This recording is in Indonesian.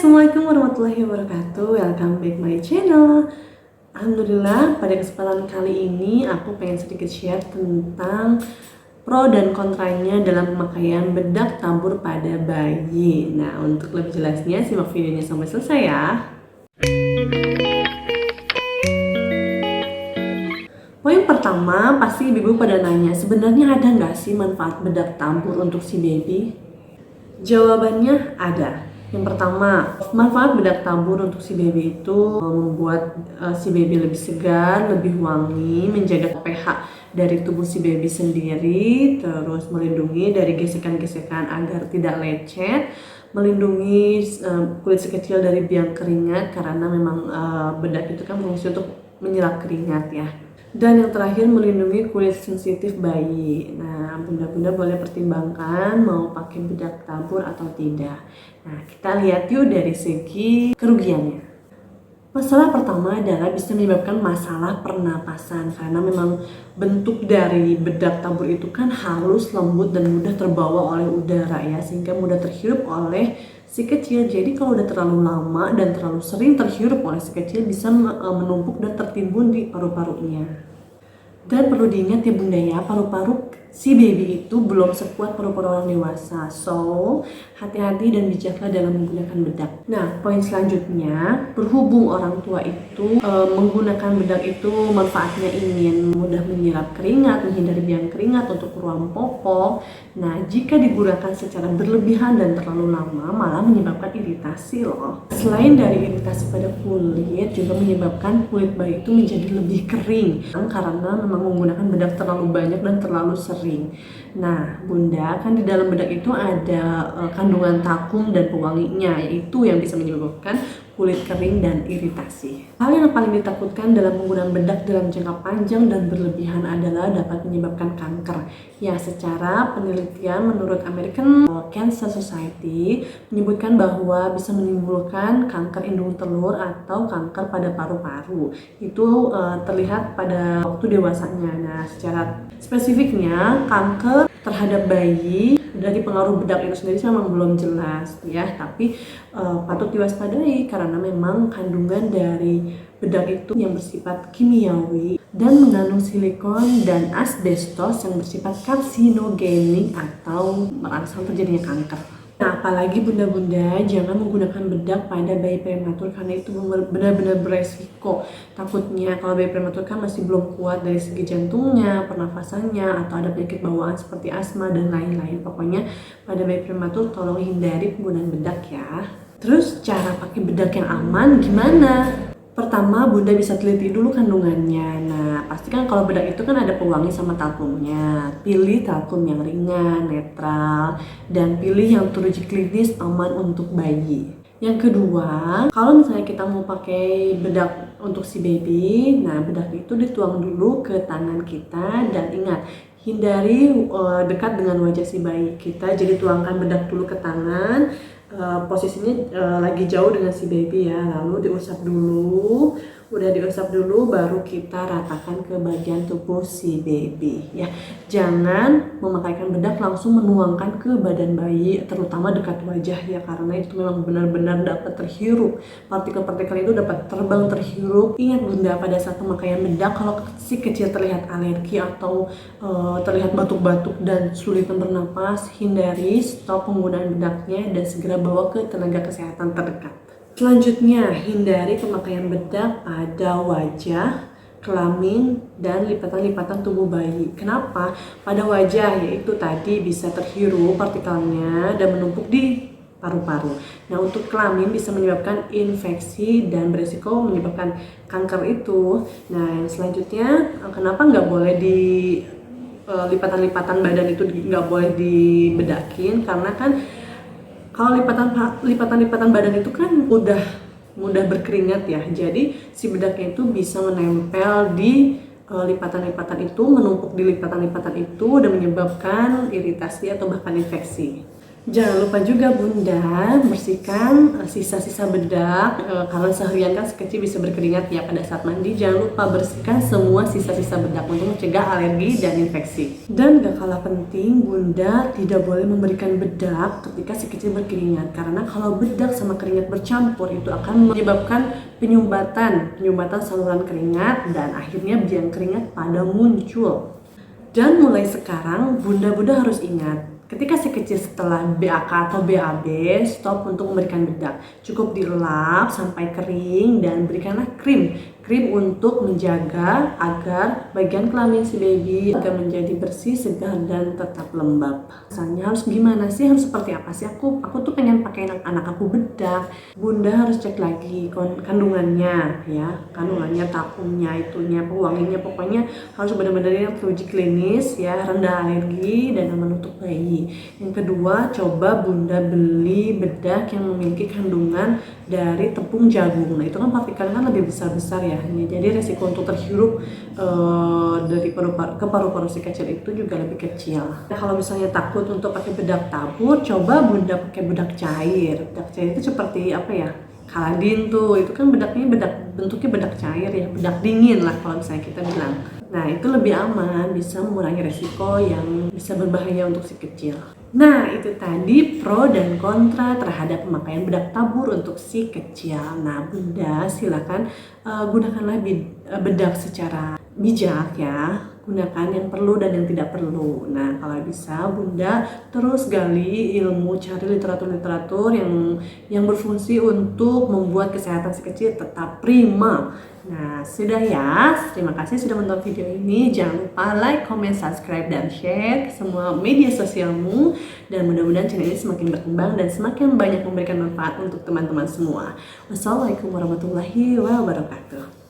Assalamualaikum warahmatullahi wabarakatuh. Welcome back my channel. Alhamdulillah, pada kesempatan kali ini aku pengen sedikit share tentang pro dan kontranya dalam pemakaian bedak tabur pada bayi. Nah, untuk lebih jelasnya simak videonya sampai selesai ya. Poin pertama, pasti ibu-ibu pada nanya, sebenarnya ada nggak sih manfaat bedak tabur untuk si baby? Jawabannya ada. Yang pertama, manfaat bedak tabur untuk si baby itu membuat si baby lebih segar, lebih wangi, menjaga pH dari tubuh si baby sendiri, terus melindungi dari gesekan-gesekan agar tidak lecet, melindungi kulit si kecil dari biang keringat karena memang bedak itu kan berfungsi untuk menyerap keringat ya. Dan yang terakhir, melindungi kulit sensitif bayi. Nah, bunda-bunda boleh pertimbangkan mau pakai bedak tabur atau tidak. Nah, kita lihat yuk dari segi kerugiannya. Masalah pertama adalah bisa menyebabkan masalah pernapasan karena memang bentuk dari bedak tabur itu kan halus, lembut, dan mudah terbawa oleh udara ya, sehingga mudah terhirup oleh si kecil. Jadi kalau udah terlalu lama dan terlalu sering terhirup oleh si kecil bisa menumpuk dan tertimbun di paru-parunya. Dan perlu diingat ya bunda ya, paru-paru si baby itu belum sekuat paru-paru orang dewasa. So, hati-hati dan bijaklah dalam menggunakan bedak. Nah, poin selanjutnya, berhubung orang tua itu menggunakan bedak itu manfaatnya ingin mudah menyerap keringat, menghindari biang keringat untuk ruang popok. Nah, jika digunakan secara berlebihan dan terlalu lama malah menyebabkan iritasi loh. Selain dari iritasi pada kulit, juga menyebabkan kulit bayi itu menjadi lebih kering karena memang menggunakan bedak terlalu banyak dan terlalu sering. Nah, bunda, kan di dalam bedak itu ada kandungan takum dan pewanginya, yaitu yang bisa menyebabkan kulit kering dan iritasi. Hal yang paling ditakutkan dalam penggunaan bedak dalam jangka panjang dan berlebihan adalah dapat menyebabkan kanker. Ya, secara penelitian menurut American Cancer Society menyebutkan bahwa bisa menimbulkan kanker indung telur atau kanker pada paru-paru. Itu terlihat pada waktu dewasanya. Nah, secara spesifiknya kanker terhadap bayi dari pengaruh bedak itu sendiri memang belum jelas ya, tapi patut diwaspadai karena memang kandungan dari bedak itu yang bersifat kimiawi dan mengandung silikon dan asbestos yang bersifat karsinogenik atau merangsang terjadinya kanker. Nah, apalagi bunda-bunda jangan menggunakan bedak pada bayi prematur karena itu benar-benar beresiko. Takutnya kalau bayi prematur kan masih belum kuat dari segi jantungnya, pernafasannya, atau ada penyakit bawaan seperti asma dan lain-lain. Pokoknya pada bayi prematur tolong hindari penggunaan bedak ya. Terus cara pakai bedak yang aman gimana? Pertama, bunda bisa teliti dulu kandungannya. Nah, pastikan kalau bedak itu kan ada pewangi sama talkumnya. Pilih talkum yang ringan, netral, dan pilih yang teruji klinis aman untuk bayi. Yang kedua, kalau misalnya kita mau pakai bedak untuk si baby, nah bedak itu dituang dulu ke tangan kita dan ingat, hindari dekat dengan wajah si bayi kita. Jadi tuangkan bedak dulu ke tangan. Posisinya lagi jauh dengan si baby ya, lalu diusap dulu. Udah diusap dulu baru kita ratakan ke bagian tubuh si baby ya. Jangan memakaikan bedak langsung menuangkan ke badan bayi, terutama dekat wajah ya, karena itu memang benar-benar dapat terhirup. Partikel-partikel itu dapat terbang terhirup. Ingat bunda, pada saat pemakaian bedak kalau si kecil terlihat alergi atau terlihat batuk-batuk dan sulitan bernapas, hindari, stop penggunaan bedaknya dan segera bawa ke tenaga kesehatan terdekat. Selanjutnya, hindari pemakaian bedak pada wajah, kelamin, dan lipatan-lipatan tubuh bayi. Kenapa? Pada wajah, yaitu tadi bisa terhirup partikelnya dan menumpuk di paru-paru. Nah, untuk kelamin bisa menyebabkan infeksi dan berisiko menyebabkan kanker itu. Nah, yang selanjutnya, kenapa nggak boleh di lipatan-lipatan badan itu nggak boleh dibedakin? Karena kan kalau lipatan-lipatan badan itu kan mudah berkeringat ya, jadi si bedaknya itu bisa menempel di lipatan-lipatan itu, menumpuk di lipatan-lipatan itu dan menyebabkan iritasi atau bahkan infeksi. Jangan lupa juga Bunda bersihkan sisa-sisa bedak, karena seharian kan si kecil bisa berkeringat ya pada saat mandi. Jangan lupa bersihkan semua sisa-sisa bedak untuk mencegah alergi dan infeksi. Dan gak kalah penting, Bunda tidak boleh memberikan bedak ketika si kecil berkeringat, karena kalau bedak sama keringat bercampur itu akan menyebabkan penyumbatan saluran keringat dan akhirnya biang keringat pada muncul. Dan mulai sekarang Bunda-bunda harus ingat, ketika si kecil setelah BAK atau BAB, stop untuk memberikan bedak. Cukup dielap sampai kering dan berikanlah krim untuk menjaga agar bagian kelamin si baby agar menjadi bersih, segar dan tetap lembab. Misalnya harus gimana sih, harus seperti apa sih? Aku tuh pengen pakai anak aku bedak. Bunda harus cek lagi kandungannya ya, kandungannya, takumnya, itunya, pewanginya, pokoknya harus benar-benar yang teruji klinis ya, rendah alergi dan aman untuk bayi. Yang kedua, coba Bunda beli bedak yang memiliki kandungan dari tepung jagung. Nah itu kan partikelnya kan lebih besar-besar ya, jadi resiko untuk terhirup dari paru-paru si kecil itu juga lebih kecil. Nah, kalau misalnya takut untuk pakai bedak tabur, coba Bunda pakai bedak cair. Bedak cair itu seperti apa ya? Kaladin tuh, itu kan bentuknya bedak cair ya, bedak dingin lah kalau misalnya kita bilang. Nah itu lebih aman, bisa mengurangi resiko yang bisa berbahaya untuk si kecil. Nah itu tadi pro dan kontra terhadap pemakaian bedak tabur untuk si kecil. Nah Bunda silakan gunakanlah bedak secara bijak ya. Gunakan yang perlu dan yang tidak perlu. Nah kalau bisa Bunda terus gali ilmu, cari literatur-literatur yang berfungsi untuk membuat kesehatan si kecil tetap prima. Nah sudah ya, terima kasih sudah menonton video ini. Jangan lupa like, comment, subscribe, dan share ke semua media sosialmu. Dan mudah-mudahan channel ini semakin berkembang dan semakin banyak memberikan manfaat untuk teman-teman semua. Wassalamualaikum warahmatullahi wabarakatuh.